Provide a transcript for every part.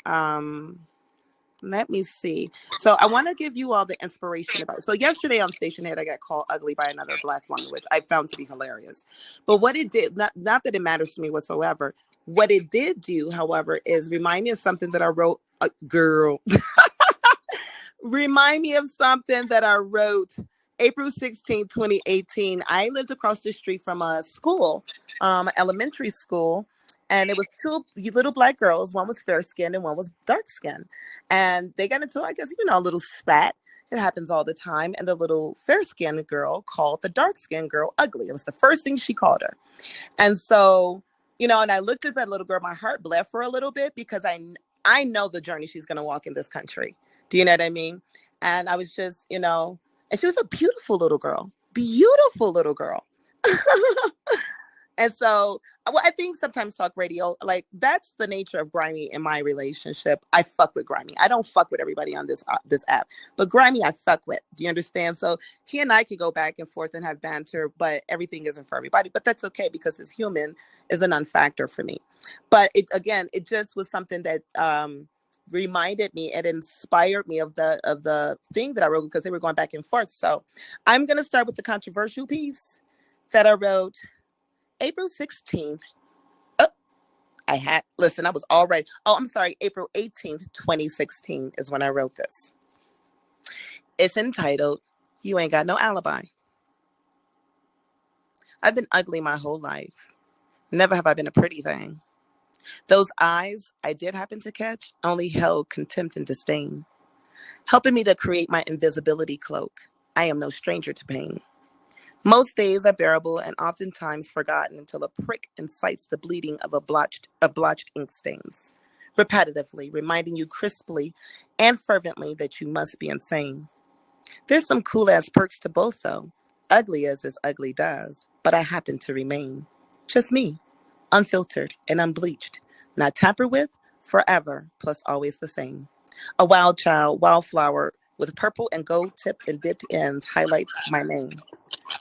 Let me see. So I want to give you all the inspiration about it. So yesterday on Station Head, I got called ugly by another Black woman, which I found to be hilarious. But what it did, not that it matters to me whatsoever, what it did do, however, is remind me of something that I wrote, girl, remind me of something that I wrote April 16, 2018. I lived across the street from a school, elementary school, and it was two little Black girls. One was fair skinned and one was dark skinned. And they got into, I guess, a little spat. It happens all the time. And the little fair skinned girl called the dark skinned girl ugly. It was the first thing she called her. And so, and I looked at that little girl, my heart bled for a little bit because I know the journey she's going to walk in this country. Do you know what I mean? And I was just, and she was a beautiful little girl. And so, I think sometimes talk radio, like that's the nature of Grimy in my relationship. I fuck with Grimy. I don't fuck with everybody on this app, but Grimy I fuck with. Do you understand? So he and I could go back and forth and have banter, but everything isn't for everybody. But that's okay because his human is a non-factor for me. But it just was something that reminded me and inspired me of the thing that I wrote because they were going back and forth. So I'm gonna start with the controversial piece that I wrote April 16th. Oh, I was already. Oh, I'm sorry. April 18th, 2016 is when I wrote this. It's entitled, You Ain't Got No Alibi. I've been ugly my whole life. Never have I been a pretty thing. Those eyes I did happen to catch only held contempt and disdain, helping me to create my invisibility cloak. I am no stranger to pain. Most days are bearable and oftentimes forgotten until a prick incites the bleeding of blotched ink stains, repetitively reminding you crisply and fervently that you must be insane. There's some cool-ass perks to both, though. Ugly as ugly does, but I happen to remain. Just me, unfiltered and unbleached, not tampered with, forever, plus always the same. A wild child, wildflower, with purple and gold-tipped and dipped ends highlights my name.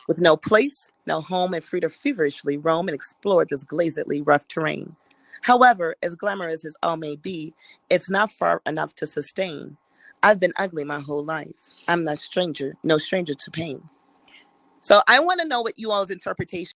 With no place, no home, and free to feverishly roam and explore this glazedly rough terrain. However, as glamorous as all may be, it's not far enough to sustain. I've been ugly my whole life. I'm no stranger to pain. So I want to know what you all's interpretation